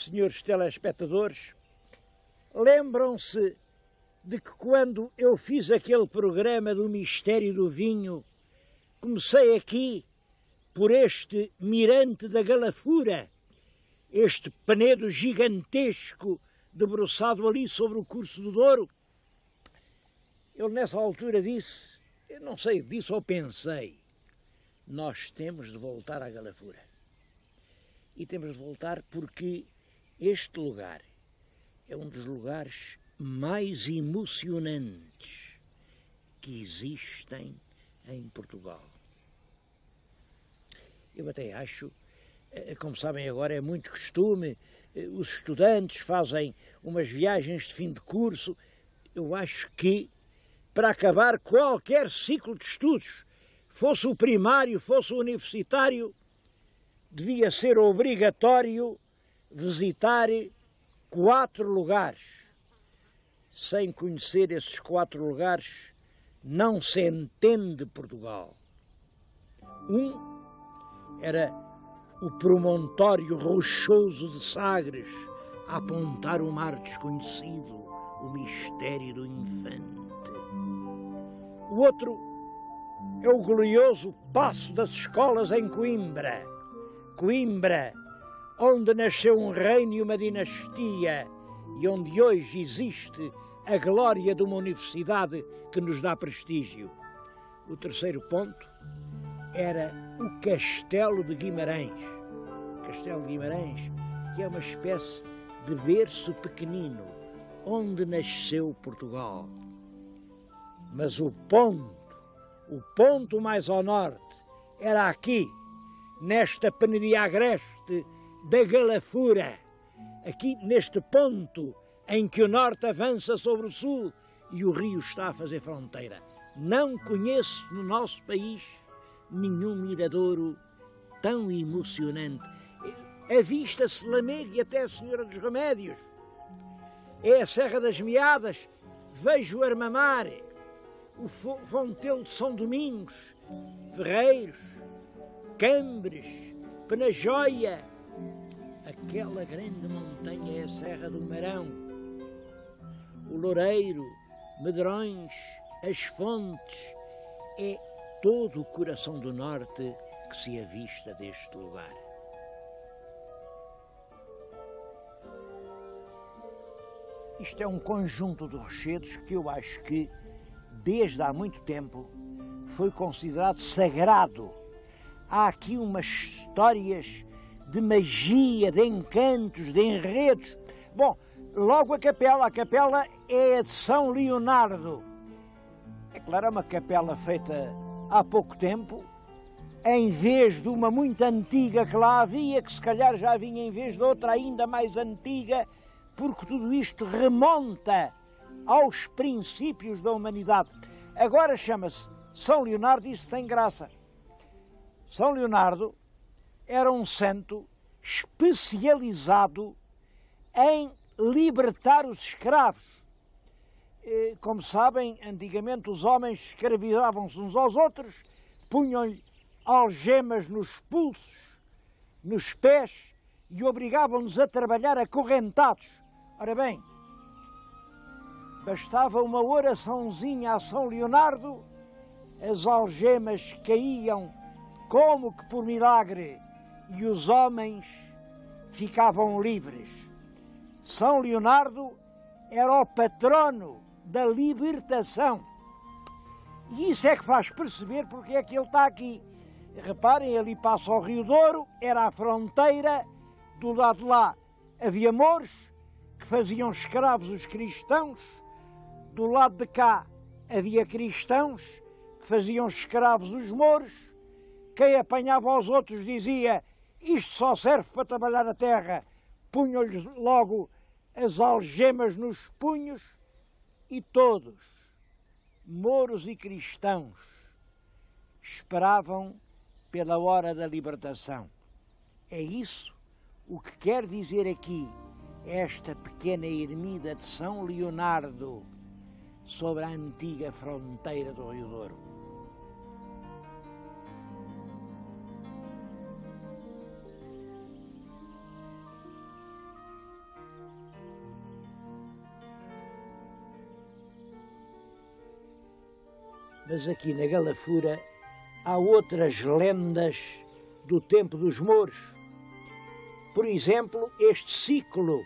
senhores telespectadores, lembram-se de que quando eu fiz aquele programa do Mistério do Vinho, comecei aqui por este mirante da Galafura, este penedo gigantesco debruçado ali sobre o curso do Douro. Eu nessa altura disse, eu não sei, disse ou pensei, nós temos de voltar à Galafura. E temos de voltar porque este lugar é um dos lugares mais emocionantes que existem em Portugal. Eu até acho, como sabem agora é muito costume, os estudantes fazem umas viagens de fim de curso. Eu acho que para acabar qualquer ciclo de estudos, fosse o primário, fosse o universitário, devia ser obrigatório visitar 4 lugares. Sem conhecer esses 4 lugares, não se entende Portugal. Um era o promontório rochoso de Sagres, a apontar o mar desconhecido, o mistério do infante. O outro é o glorioso Paço das Escolas em Coimbra. Coimbra, onde nasceu um reino e uma dinastia e onde hoje existe a glória de uma universidade que nos dá prestígio. O terceiro ponto era o Castelo de Guimarães. Castelo de Guimarães, que é uma espécie de berço pequenino, onde nasceu Portugal. Mas o ponto mais ao norte, era aqui, nesta penedia agreste da Galafura, aqui neste ponto em que o norte avança sobre o sul e o rio está a fazer fronteira. Não conheço no nosso país nenhum miradouro tão emocionante. Avista-se Lamego e até a Senhora dos Remédios. É a Serra das Meadas, vejo o Armamar, o Fontelo de São Domingos, Ferreiros, Cambres, Penajóia. Aquela grande montanha é a Serra do Marão, o Loureiro, Medrões, as Fontes, é todo o coração do norte que se avista deste lugar. Isto é um conjunto de rochedos que eu acho que, desde há muito tempo, foi considerado sagrado. Há aqui umas histórias de magia, de encantos, de enredos. Bom, logo a capela é a de São Leonardo. É claro, é uma capela feita há pouco tempo, em vez de uma muito antiga que lá havia, que se calhar já vinha em vez de outra ainda mais antiga, porque tudo isto remonta aos princípios da humanidade. Agora chama-se São Leonardo e isso tem graça. São Leonardo era um santo especializado em libertar os escravos. Como sabem, antigamente os homens escravizavam-se uns aos outros, punham-lhe algemas nos pulsos, nos pés e obrigavam-nos a trabalhar acorrentados. Ora bem, bastava uma oraçãozinha a São Leonardo, as algemas caíam como que por milagre e os homens ficavam livres. São Leonardo era o patrono da libertação. E isso é que faz perceber porque é que ele está aqui. Reparem, ali passa o Rio Douro, era a fronteira, do lado de lá havia mouros que faziam escravos os cristãos, do lado de cá havia cristãos que faziam escravos os mouros. Quem apanhava aos outros dizia, isto só serve para trabalhar a terra, punham-lhes logo as algemas nos punhos e todos, mouros e cristãos, esperavam pela hora da libertação. É isso o que quer dizer aqui esta pequena ermida de São Leonardo sobre a antiga fronteira do Rio Douro. Mas aqui na Galafura há outras lendas do tempo dos mouros. Por exemplo, este ciclo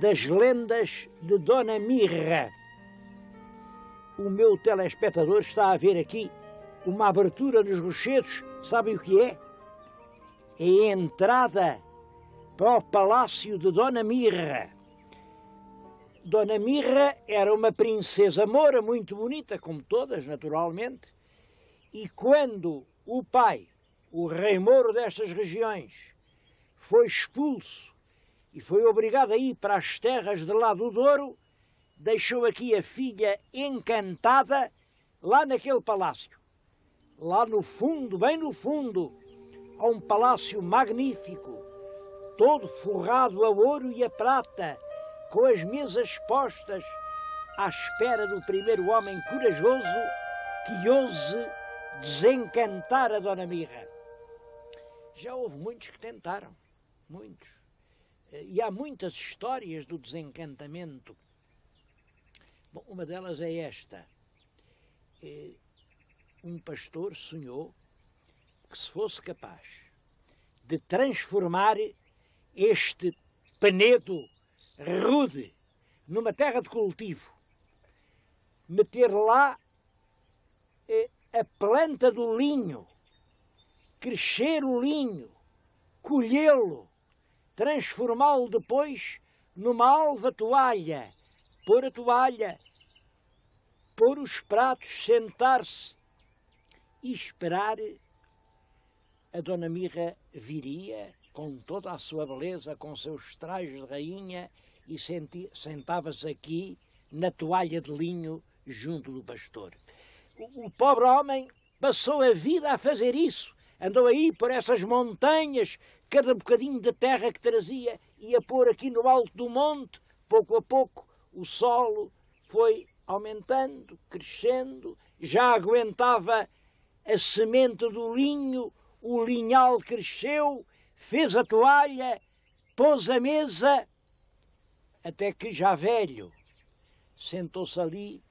das lendas de Dona Mirra. O meu telespectador está a ver aqui uma abertura nos rochedos. Sabe o que é? É a entrada para o palácio de Dona Mirra. Dona Mirra era uma princesa moura muito bonita, como todas, naturalmente, e quando o pai, o rei mouro destas regiões, foi expulso e foi obrigado a ir para as terras de lá do Douro, deixou aqui a filha encantada lá naquele palácio. Lá no fundo, bem no fundo, há um palácio magnífico, todo forrado a ouro e a prata, com as mesas postas à espera do primeiro homem corajoso que ouse desencantar a Dona Mirra. Já houve muitos que tentaram, muitos. E há muitas histórias do desencantamento. Bom, uma delas é esta. Um pastor sonhou que se fosse capaz de transformar este Penedo rude numa terra de cultivo, meter lá a planta do linho, crescer o linho, colhê-lo, transformá-lo depois numa alva toalha, pôr a toalha, pôr os pratos, sentar-se e esperar. A Dona Mirra viria com toda a sua beleza, com seus trajes de rainha, e sentava-se aqui na toalha de linho junto do pastor. O pobre homem passou a vida a fazer isso. Andou aí por essas montanhas, cada bocadinho de terra que trazia, ia pôr aqui no alto do monte. Pouco a pouco o solo foi aumentando, crescendo, já aguentava a semente do linho, o linhal cresceu, fez a toalha, pôs a mesa, até que, já velho, sentou-se ali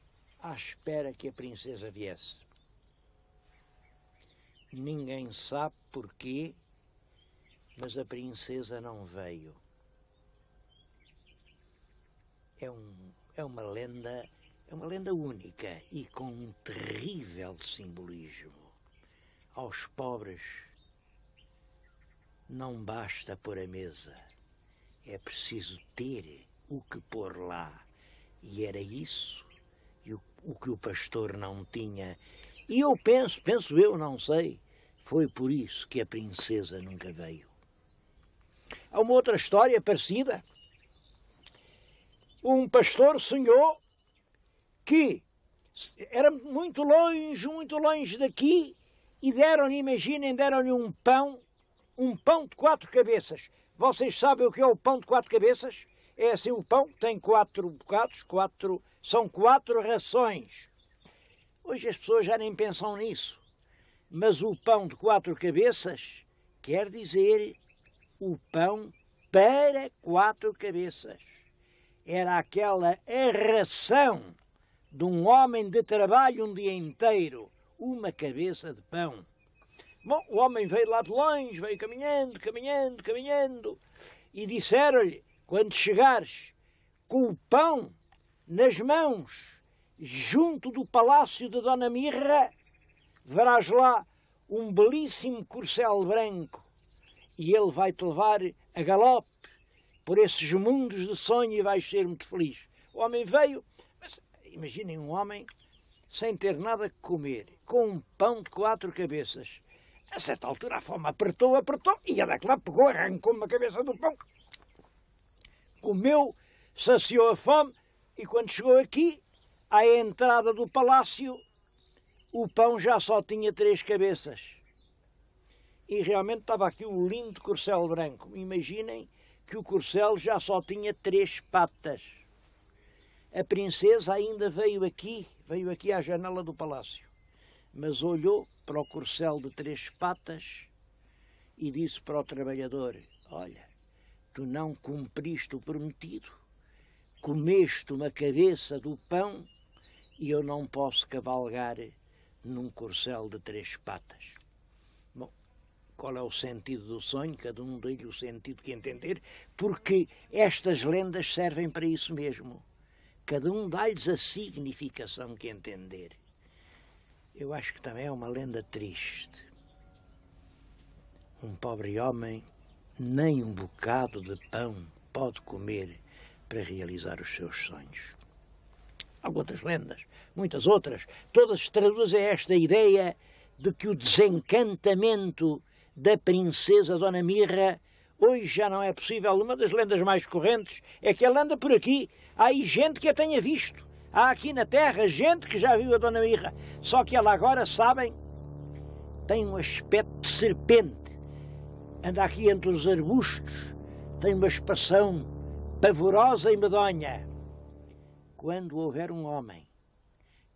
à espera que a princesa viesse. Ninguém sabe porquê, mas a princesa não veio. É uma lenda única e com um terrível simbolismo. Aos pobres não basta pôr a mesa, é preciso ter o que pôr lá. E era isso o que o pastor não tinha. E eu penso eu, não sei, foi por isso que a princesa nunca veio. Há uma outra história parecida. Um pastor sonhou que era muito longe daqui, e deram-lhe um pão de 4 cabeças. Vocês sabem o que é o pão de 4 cabeças? É assim, o pão tem 4 bocados, são 4 rações. Hoje as pessoas já nem pensam nisso. Mas o pão de 4 cabeças quer dizer o pão para 4 cabeças. Era aquela ração de um homem de trabalho um dia inteiro, uma cabeça de pão. Bom, o homem veio lá de longe, veio caminhando, e disseram-lhe: quando chegares com o pão nas mãos, junto do palácio de Dona Mirra, verás lá um belíssimo corcel branco, e ele vai-te levar a galope por esses mundos de sonho e vais ser muito feliz. O homem veio, mas imaginem um homem sem ter nada que comer, com um pão de 4 cabeças. A certa altura a fome apertou, e a daquela pegou, arrancou uma cabeça do pão, comeu, saciou a fome, e quando chegou aqui, à entrada do palácio, o pão já só tinha 3 cabeças. E realmente estava aqui o lindo corcel branco. Imaginem que o corcel já só tinha 3 patas. A princesa ainda veio aqui à janela do palácio, mas olhou para o corcel de 3 patas e disse para o trabalhador: olha, tu não cumpriste o prometido, comeste uma cabeça do pão e eu não posso cavalgar num corcel de 3 patas. Bom, qual é o sentido do sonho? Cada um dê-lhe o sentido que entender, porque estas lendas servem para isso mesmo. Cada um dá-lhes a significação que entender. Eu acho que também é uma lenda triste. Um pobre homem nem um bocado de pão pode comer para realizar os seus sonhos. Há outras lendas, muitas outras, todas traduzem esta ideia de que o desencantamento da princesa Dona Mirra hoje já não é possível. Uma das lendas mais correntes é que ela anda por aqui. Há aí gente que a tenha visto. Há aqui na terra gente que já viu a Dona Mirra. Só que ela agora, sabem, tem um aspecto de serpente. Anda aqui entre os arbustos, tem uma expressão pavorosa e medonha. Quando houver um homem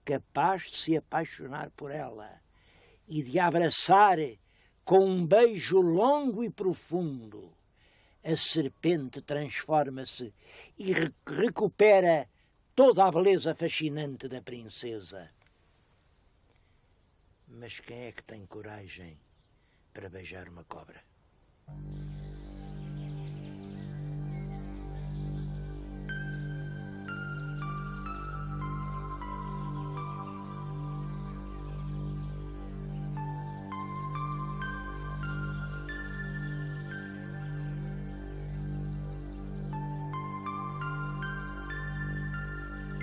capaz de se apaixonar por ela e de a abraçar com um beijo longo e profundo, a serpente transforma-se e recupera toda a beleza fascinante da princesa. Mas quem é que tem coragem para beijar uma cobra?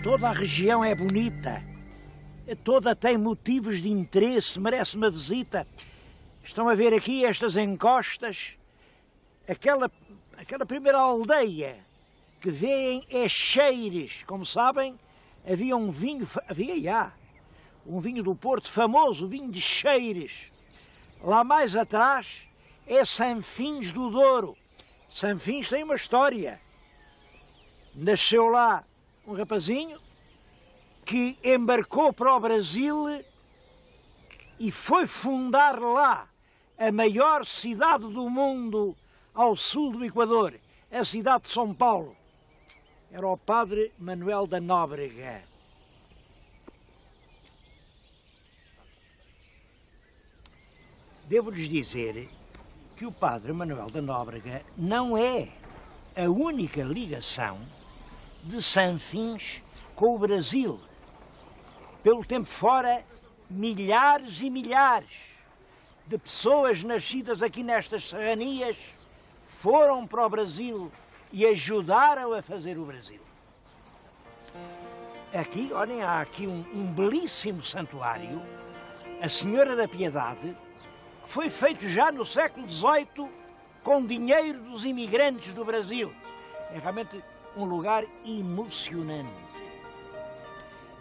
Toda a região é bonita, toda tem motivos de interesse, merece uma visita. Estão a ver aqui estas encostas, aquela primeira aldeia que vêem é Cheires. Como sabem, havia um vinho do Porto famoso, o vinho de Cheires. Lá mais atrás é Sanfins do Douro. Sanfins tem uma história. Nasceu lá um rapazinho que embarcou para o Brasil e foi fundar lá a maior cidade do mundo ao sul do Equador, a cidade de São Paulo. Era o padre Manuel da Nóbrega. Devo-lhes dizer que o padre Manuel da Nóbrega não é a única ligação de Sanfins com o Brasil. Pelo tempo fora, milhares e milhares de pessoas nascidas aqui nestas serranias foram para o Brasil e ajudaram a fazer o Brasil. Aqui, olhem, há aqui um belíssimo santuário, a Senhora da Piedade, que foi feito já no século XVIII com dinheiro dos imigrantes do Brasil. É realmente um lugar emocionante.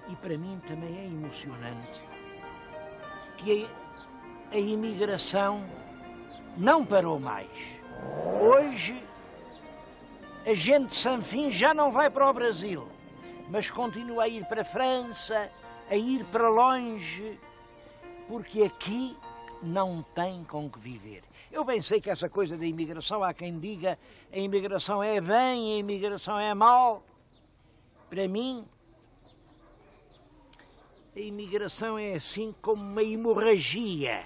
E para mim também é emocionante que a imigração não parou mais. Hoje, a gente de Sanfins já não vai para o Brasil, mas continua a ir para a França, a ir para longe, porque aqui não tem com que viver. Eu bem sei que essa coisa da imigração, há quem diga a imigração é bem, a imigração é mal. Para mim, a imigração é assim como uma hemorragia.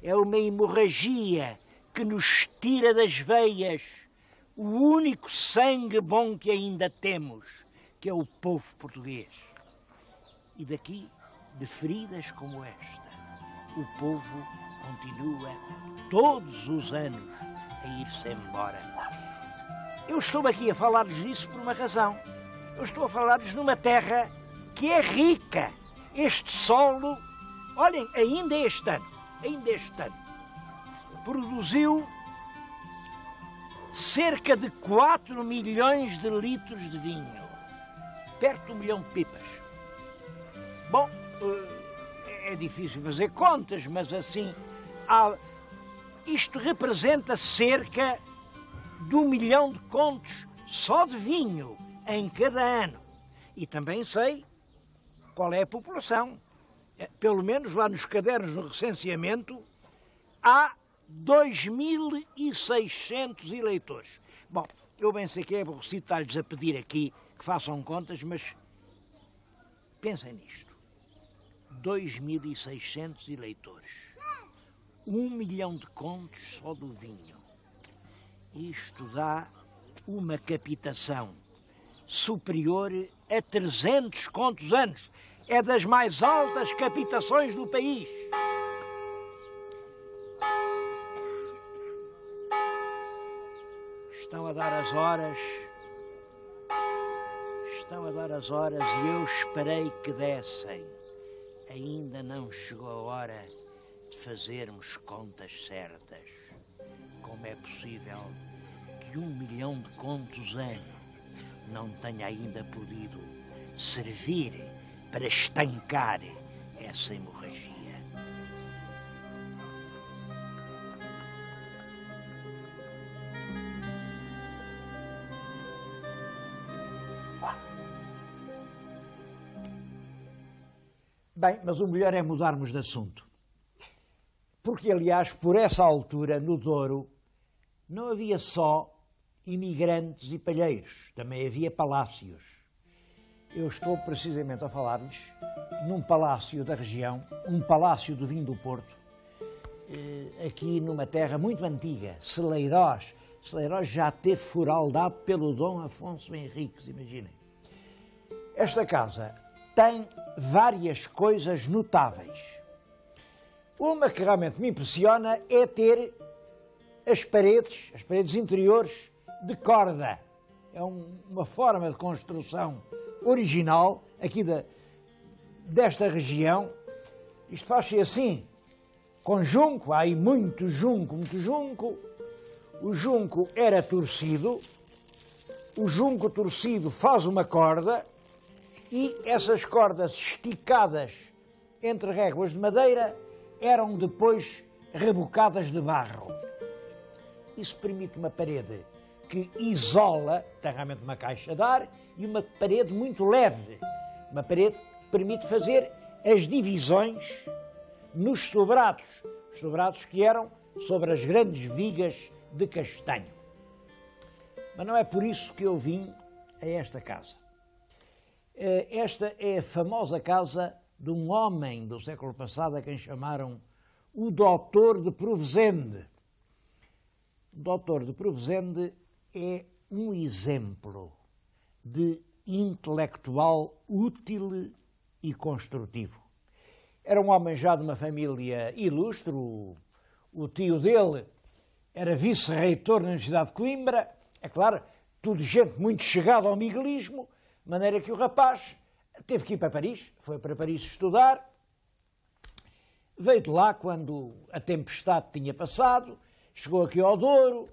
É uma hemorragia que nos tira das veias o único sangue bom que ainda temos, que é o povo português. E daqui, de feridas como esta, o povo continua todos os anos a ir-se embora. Eu estou aqui a falar-lhes disso por uma razão. Eu estou a falar-lhes numa terra que é rica. Este solo, olhem, ainda este ano, produziu cerca de 4 milhões de litros de vinho, perto de 1 milhão de pipas. Bom, é difícil fazer contas, mas assim, isto representa cerca de 1 milhão de contos só de vinho em cada ano. E também sei qual é a população. Pelo menos lá nos cadernos do recenseamento há 2.600 eleitores. Bom, eu bem sei que é aborrecido estar-lhes a pedir aqui que façam contas, mas pensem nisto. 2.600 eleitores. 1 milhão de contos só do vinho. Isto dá uma capitação superior a 300 contos anos. É das mais altas capitações do país. Estão a dar as horas e eu esperei que dessem. Ainda não chegou a hora de fazermos contas certas. Como é possível que 1 milhão de contos ano não tenha ainda podido servir para estancar essa hemorragia? Bem, mas o melhor é mudarmos de assunto. Porque, aliás, por essa altura, no Douro, não havia só imigrantes e palheiros, também havia palácios. Eu estou precisamente a falar-lhes num palácio da região, um palácio do vinho do Porto, aqui numa terra muito antiga, Celeiroz. Celeiroz já teve fural dado pelo Dom Afonso Henriques, imaginem. Esta casa tem várias coisas notáveis. Uma que realmente me impressiona é ter as paredes interiores de corda. É uma forma de construção original aqui desta região. Isto faz-se assim, com junco, há aí muito junco. O junco era torcido, o junco torcido faz uma corda e essas cordas esticadas entre réguas de madeira eram depois rebocadas de barro. Isso permite uma parede que isola, tem realmente uma caixa de ar, e uma parede muito leve. Uma parede que permite fazer as divisões nos sobrados. Os sobrados que eram sobre as grandes vigas de castanho. Mas não é por isso que eu vim a esta casa. Esta é a famosa casa de um homem do século passado a quem chamaram o Doutor de Provenzende. O Doutor de Provenzende é um exemplo de intelectual útil e construtivo. Era um homem já de uma família ilustre, o tio dele era vice-reitor na Universidade de Coimbra, é claro, tudo gente muito chegada ao miguelismo, de maneira que o rapaz teve que ir para Paris, foi para Paris estudar, veio de lá quando a tempestade tinha passado, chegou aqui ao Douro,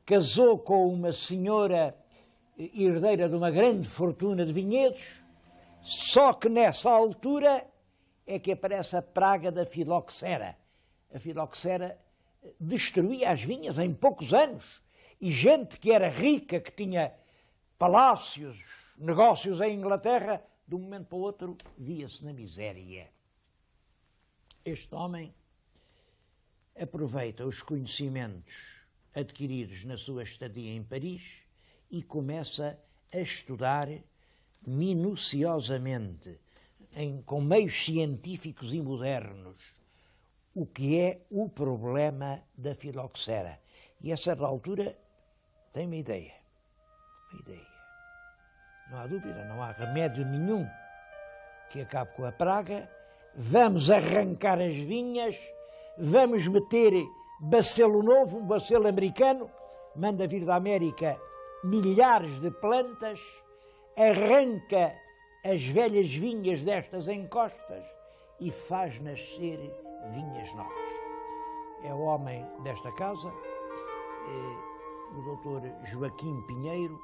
casou com uma senhora herdeira de uma grande fortuna de vinhedos, só que nessa altura é que aparece a praga da filoxera. A filoxera destruía as vinhas em poucos anos e gente que era rica, que tinha palácios, negócios em Inglaterra, de um momento para o outro via-se na miséria. Este homem aproveita os conhecimentos adquiridos na sua estadia em Paris e começa a estudar minuciosamente, com meios científicos e modernos, o que é o problema da filoxera. E a certa altura tem uma ideia. Não há dúvida, não há remédio nenhum que acabe com a praga. Vamos arrancar as vinhas, vamos meter bacelo novo, um bacelo americano, manda vir da América milhares de plantas, arranca as velhas vinhas destas encostas e faz nascer vinhas novas. É o homem desta casa, o doutor Joaquim Pinheiro,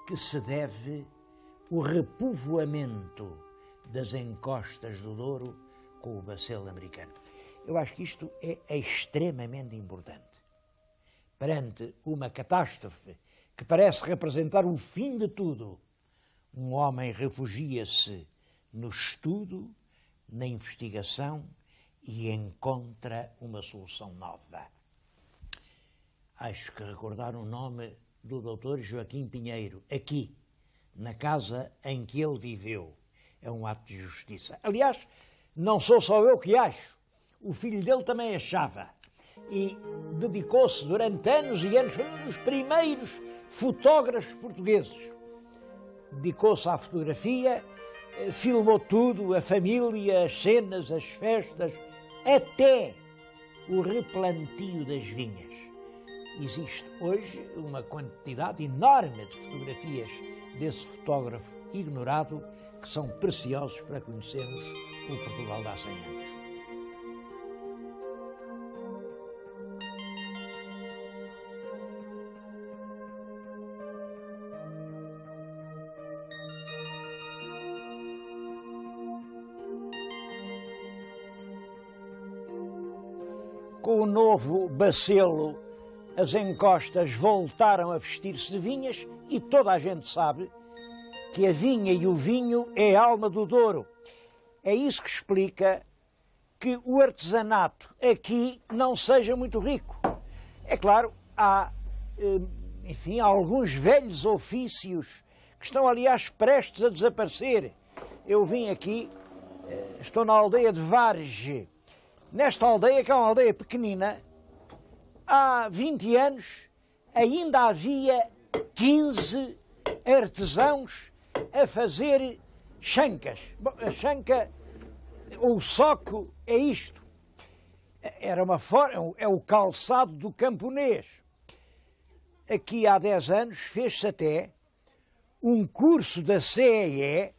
que se deve o repovoamento das encostas do Douro com o bacelo americano. Eu acho que isto é extremamente importante. Perante uma catástrofe que parece representar o fim de tudo, um homem refugia-se no estudo, na investigação e encontra uma solução nova. Acho que recordar o nome do Dr. Joaquim Pinheiro, aqui, na casa em que ele viveu, é um ato de justiça. Aliás, Não sou só eu que acho, o filho dele também achava. E dedicou-se durante anos e anos, foi um dos primeiros fotógrafos portugueses. Dedicou-se à fotografia, filmou tudo, a família, as cenas, as festas, até o replantio das vinhas. Existe hoje uma quantidade enorme de fotografias desse fotógrafo ignorado que são preciosos para conhecermos o Portugal de há 100 anos. Com o novo Bacelo, as encostas voltaram a vestir-se de vinhas e toda a gente sabe que a vinha e o vinho é a alma do Douro. É isso que explica que o artesanato aqui não seja muito rico. É claro, há, enfim, alguns velhos ofícios que estão, aliás, prestes a desaparecer. Eu vim aqui, estou na aldeia de Varge. Nesta aldeia, que é uma aldeia pequenina, há 20 anos ainda havia 15 artesãos a fazer chancas. Bom, a chanca, ou o soco, é isto. Era uma forma, é o calçado do camponês. Aqui há 10 anos fez-se até um curso da CEE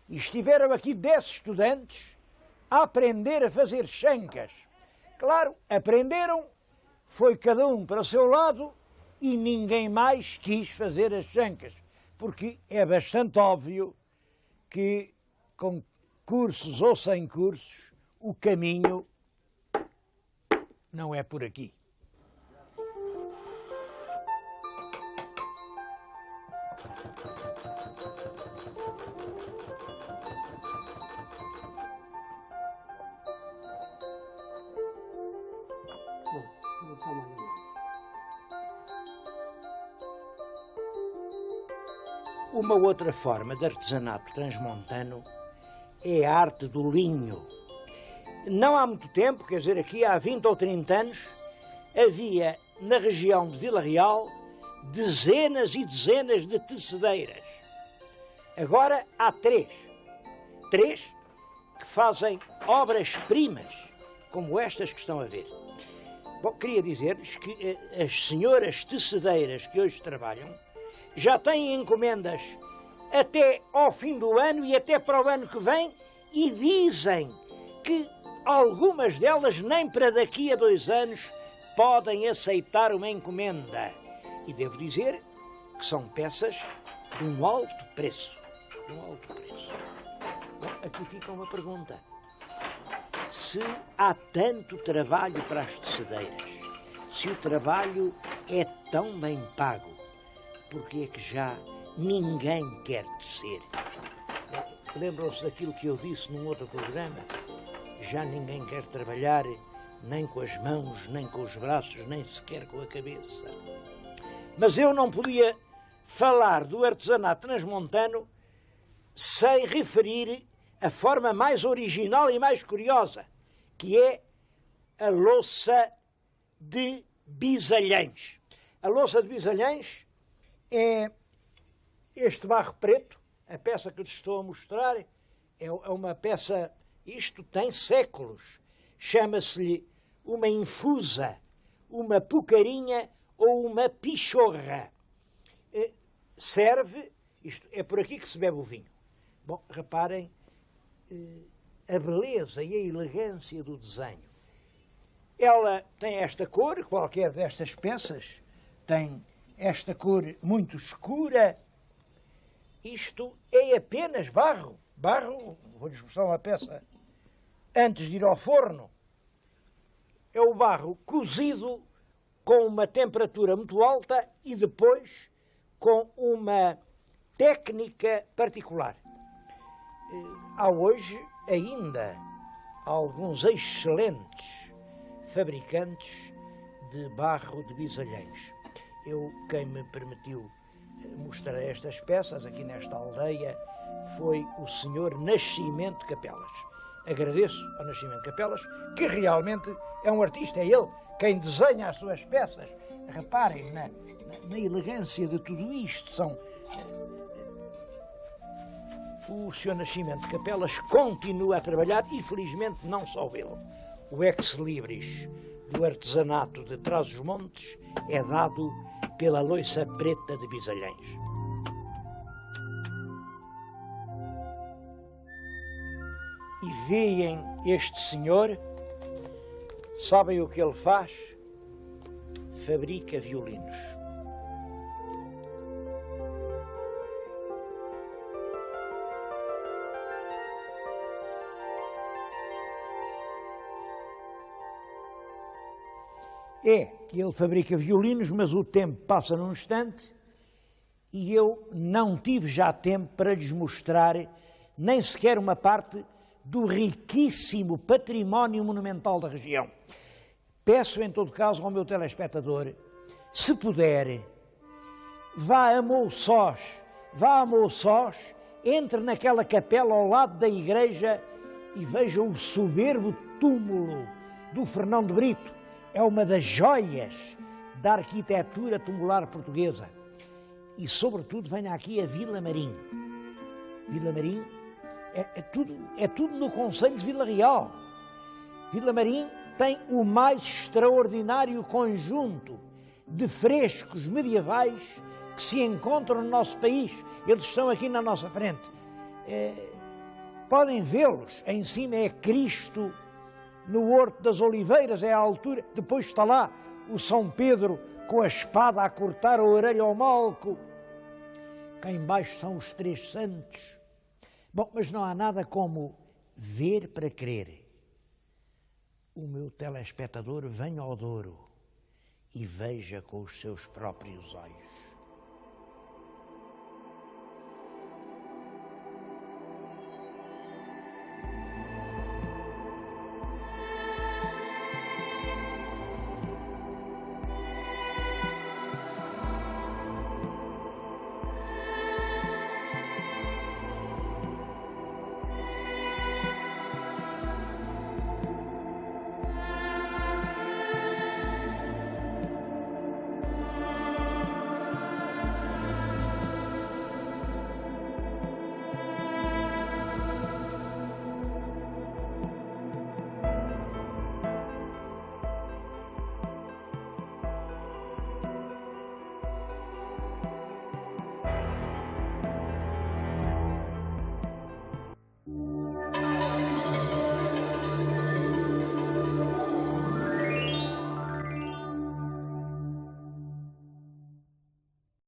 e estiveram aqui 10 estudantes a aprender a fazer chancas. Claro, aprenderam, foi cada um para o seu lado e ninguém mais quis fazer as chancas, porque é bastante óbvio que com cursos ou sem cursos o caminho não é por aqui. Uma outra forma de artesanato transmontano é a arte do linho. Não há muito tempo, quer dizer, aqui há 20 ou 30 anos, havia na região de Vila Real dezenas e dezenas de tecedeiras. Agora há três que fazem obras-primas, como estas que estão a ver. Bom, queria dizer-lhes que as senhoras tecedeiras que hoje trabalham já têm encomendas até ao fim do ano e até para o ano que vem e dizem que algumas delas nem para daqui a 2 anos podem aceitar uma encomenda. E devo dizer que são peças de um alto preço. De um alto preço. Bom, aqui fica uma pergunta. Se há tanto trabalho para as tecedeiras, se o trabalho é tão bem pago, porque é que já ninguém quer tecer? Lembram-se daquilo que eu disse num outro programa? Já ninguém quer trabalhar nem com as mãos, nem com os braços, nem sequer com a cabeça. Mas eu não podia falar do artesanato transmontano sem referir a forma mais original e mais curiosa, que é a louça de Bisalhães. A louça de Bisalhães é este barro preto, a peça que lhes estou a mostrar, é uma peça, isto tem séculos, chama-se-lhe uma infusa, uma pucarinha ou uma pichorra. Serve, isto é por aqui que se bebe o vinho. Bom, reparem a beleza e a elegância do desenho. Ela tem esta cor, qualquer destas peças tem esta cor muito escura. Isto é apenas barro. Barro, vou-lhes mostrar uma peça antes de ir ao forno. É o barro cozido com uma temperatura muito alta e depois com uma técnica particular. Há hoje ainda alguns excelentes fabricantes de barro de Bisalhães. Quem me permitiu mostrar estas peças aqui nesta aldeia foi o senhor Nascimento Capelas. agradeço ao Nascimento Capelas, que realmente é um artista, é ele quem desenha as suas peças. Reparem na elegância de tudo isto. O Sr. Nascimento Capelas continua a trabalhar e, felizmente, não só ele. O ex-libris do artesanato de Trás-os-Montes é dado pela Loiça Preta de Bisalhães. E veem este senhor, sabem o que ele faz? Fabrica violinos. Ele fabrica violinos, mas o tempo passa num instante e eu não tive já tempo para lhes mostrar nem sequer uma parte do riquíssimo património monumental da região. Peço, em todo caso, ao meu telespectador, se puder, vá a Mouçós, entre naquela capela ao lado da igreja e veja o soberbo túmulo do Fernão de Brito. É uma das joias da arquitetura tumular portuguesa. E, sobretudo, venha aqui a Vila Marim. Vila Marim é tudo no concelho de Vila Real. Vila Marim tem o mais extraordinário conjunto de frescos medievais que se encontram no nosso país. Eles estão aqui na nossa frente. Podem vê-los. Em cima é Cristo no Horto das Oliveiras, é a altura. Depois está lá o São Pedro com a espada a cortar a orelha ao Malco. Cá embaixo são os três santos. Bom, mas não há nada como ver para crer. O meu telespectador venha ao Douro e veja com os seus próprios olhos.